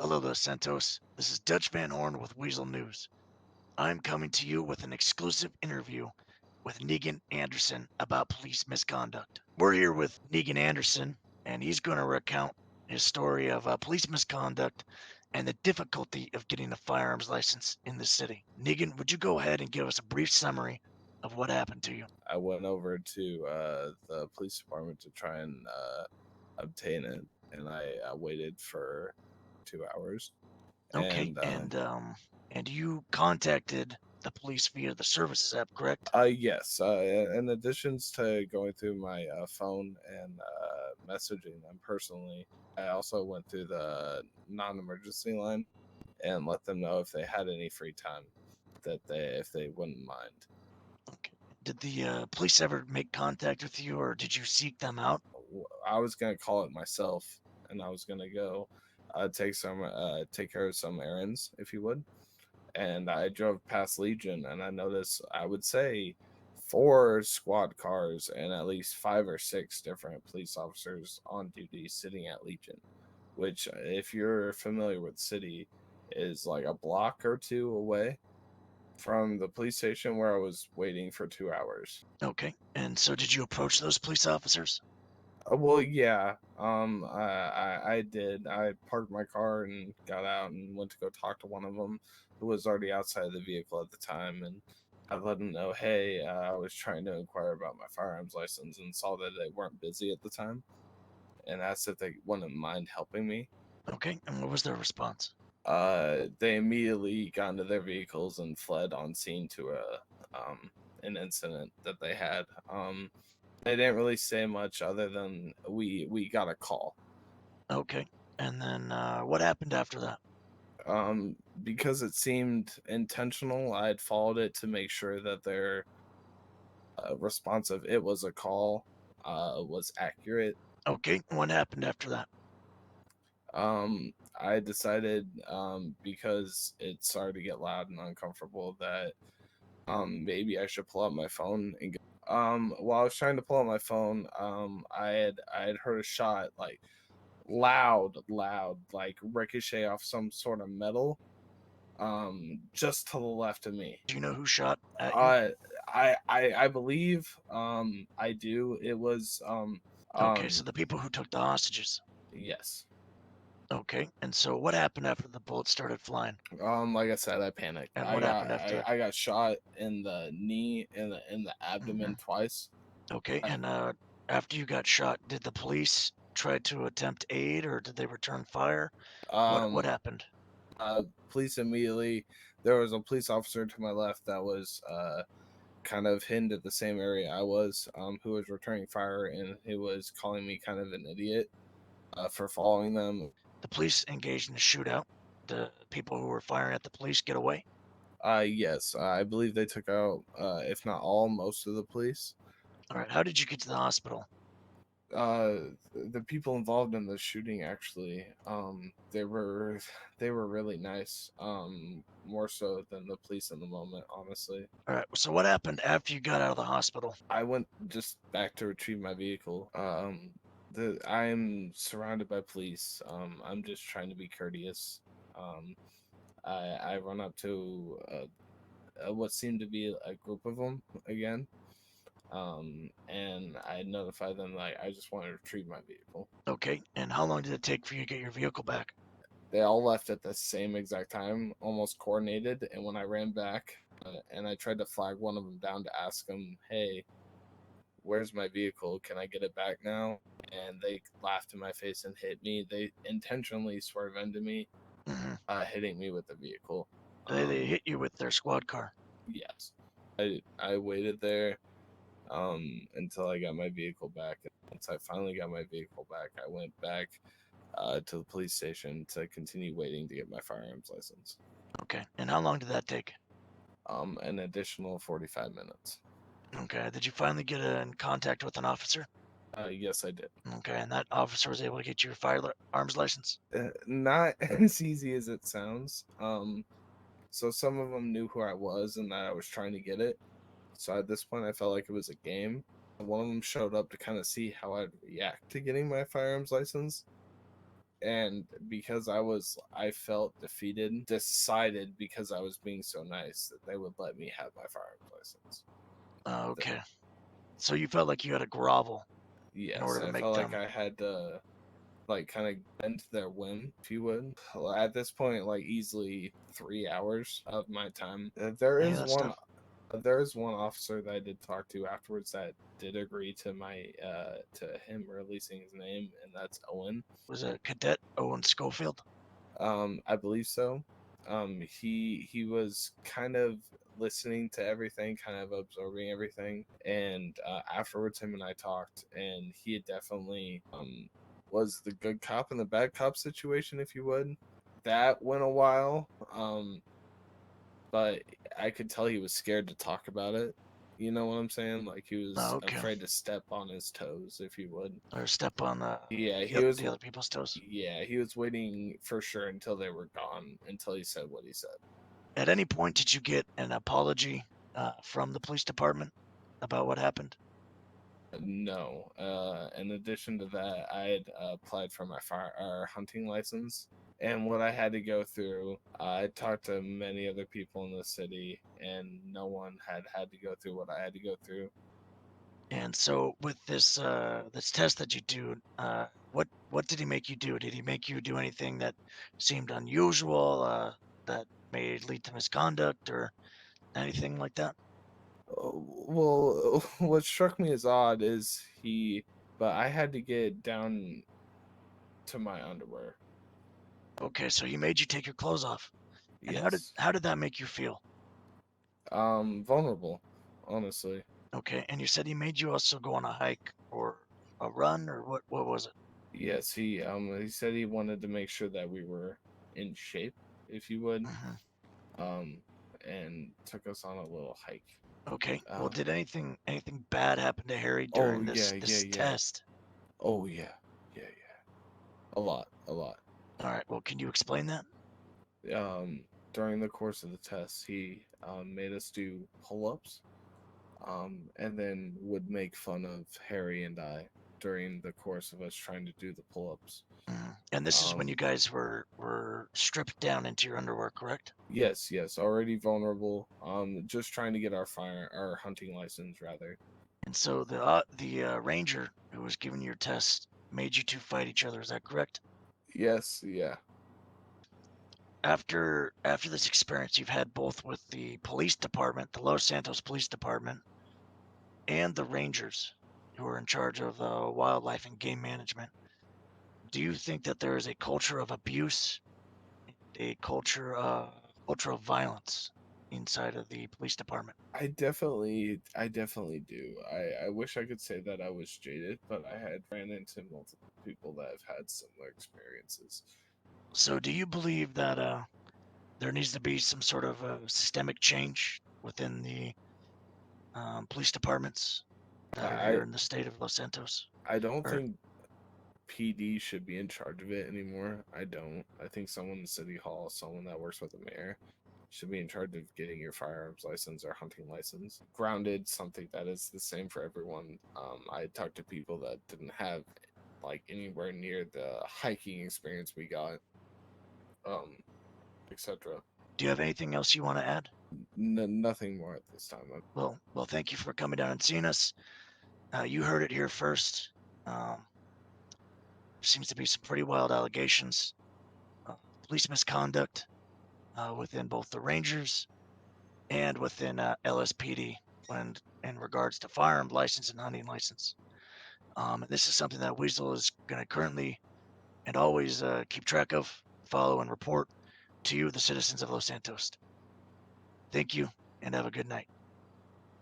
Hello there, Santos. This is Dutch Van Horn with Weasel News. I'm coming to you with an exclusive interview with Negan Anderson about police misconduct. We're here with Negan Anderson, and he's going to recount his story of police misconduct and the difficulty of getting a firearms license in the city. Negan, would you go ahead and give us a brief summary of what happened to you? I went over to the police department to try and obtain it, and I waited for 2 hours. Okay, And and you contacted the police via the services app, correct? yes, in addition to going through my phone and messaging them personally, I also went through the non-emergency line and let them know if they had any free time, if they wouldn't mind. Okay. Did the police ever make contact with you, or did you seek them out? I was gonna call it myself, and I was gonna go take care of some errands, if you would. And I drove past Legion, and I noticed, I would say, 4 squad cars and at least 5 or 6 different police officers on duty sitting at Legion, which, if you're familiar with the city, is like a block or two away from the police station where I was waiting for 2 hours. Okay. And so did you approach those police officers? Well, yeah. I did. I parked my car and got out and went to go talk to one of them, who was already outside the vehicle at the time, and I let them know, hey, I was trying to inquire about my firearms license and saw that they weren't busy at the time, and asked if they wouldn't mind helping me. Okay. And what was their response? They immediately got into their vehicles and fled on scene to an incident that they had. They didn't really say much other than we got a call. Okay. And then what happened after that? Because it seemed intentional, I had followed it to make sure that their response of it was a call was accurate. Okay. What happened after that? I decided, because it started to get loud and uncomfortable, that maybe I should pull out my phone and go. While I was trying to pull out my phone, I had heard a shot, like loud, like ricochet off some sort of metal, just to the left of me. Do you know who shot at you? Uh, I believe, I do. It was, Okay. So the people who took the hostages. yes. Okay. And so what happened after the bullets started flying? Like I said, I panicked. And I what got, happened after I, that? I got shot in the knee, in the abdomen Hmm. twice. Okay. I, And after you got shot, did the police try to attempt aid, or did they return fire? What um, happened? police immediately. There was a police officer to my left that was kind of hidden at the same area I was, who was returning fire, and he was calling me kind of an idiot for following them. The police engaged in a shootout. The people who were firing at the police get away. Yes, I believe they took out, if not all, most of the police. All right. How did you get to the hospital? The people involved in the shooting, actually, they were really nice, more so than the police in the moment, honestly. All right. So what happened after you got out of the hospital? I went just back to retrieve my vehicle. I'm surrounded by police. I'm just trying to be courteous. Um, I run up to what seemed to be a group of them again, and I notify them, like, I just want to retrieve my vehicle. Okay. And how long did it take for you to get your vehicle back? They all left at the same exact time, almost coordinated. And when I ran back, and I tried to flag one of them down to ask him, hey, where's my vehicle? Can I get it back now? And they laughed in my face and hit me. They intentionally swerved into me, Hmm. hitting me with the vehicle. They hit you with their squad car. Yes. I waited there until I got my vehicle back. Once I finally got my vehicle back, I went back to the police station to continue waiting to get my firearms license. Okay. And how long did that take? An additional 45 minutes. Okay. Did you finally get in contact with an officer? Yes, I did. Okay. And that officer was able to get you your firearms license? Not as easy as it sounds. So some of them knew who I was and that I was trying to get it. So at this point, I felt like it was a game. One of them showed up to kind of see how I'd react to getting my firearms license. and because I felt defeated, decided because I was being so nice that they would let me have my firearms license. Okay. So you felt like you had to grovel in Yes, order to I make felt like them. I had to like kind of bend to their whim, if you would. At this point, like easily 3 hours of my time. Any of that stuff? There is one officer that I did talk to afterwards that did agree to to him releasing his name, and that's Owen. Was it Cadet Owen Schofield? I believe so. He was kind of listening to everything, kind of absorbing everything, and afterwards, him and I talked, and he had definitely was the good cop in the bad cop situation, if you would. That went a while, but I could tell he was scared to talk about it. You know what I'm saying? Like he was Okay. afraid to step on his toes, if you would. Or step on Yeah, the other people's toes. he was waiting for sure until they were gone until he said what he said. At any point, did you get an apology from the police department about what happened? No. In addition to that, I had applied for my fire hunting license, and what I had to go through, I talked to many other people in the city, and no one had to go through what I had to go through. And so, with this test that you do, what did he make you do? Did he make you do anything that seemed unusual, that may lead to misconduct, or anything like that? Well, what struck me as odd is but I had to get down to my underwear. Okay, so he made you take your clothes off. And Yes. how did that make you feel? Vulnerable, honestly. Okay, and you said he made you also go on a hike or a run, or what was it? Yes, he said he wanted to make sure that we were in shape, if you would. Hmm. Um, and took us on a little hike. Okay. Well, Uh, did anything bad happen to Harry oh during yeah, this yeah. test? Oh yeah, yeah. A lot, a lot. All right. Well, can you explain that? Um, During the course of the test, he made us do pull-ups, and then would make fun of Harry and I during the course of us trying to do the pull-ups. And this is when you Um, guys were stripped down into your underwear, correct? yes, yes, already vulnerable. Just trying to get our hunting license rather. And so the ranger who was giving you your test made you two fight each other. Is that correct? Yes, yeah. After this experience you've had both with the police department, the Los Santos Police Department, and the rangers who are in charge of wildlife and game management, do you think that there is a culture of abuse, a culture of violence inside of the police department? I definitely do. I wish I could say that I was jaded, but I had ran into multiple people that have had similar experiences. So, do you believe that there needs to be some sort of systemic change within the police departments that are I here in the state of Los Santos? I don't Or think PD should be in charge of it anymore. I don't. I think someone in City Hall, someone that works with the mayor, should be in charge of getting your firearms license or hunting license. Grounded, something that is the same for everyone. I talked to people that didn't have like anywhere near the hiking experience we got, um, etc. do you have anything else you want to add? Nothing more at this time. Well, thank you for coming down and seeing us. You heard it here first. Um, seems to be some pretty wild allegations, uh, police misconduct within both the Rangers and within LSPD when in regards to firearm license and hunting license. And this is something that Weasel is going to currently and always keep track of, follow, and report to you, the citizens of Los Santos. Thank you, and have a good night.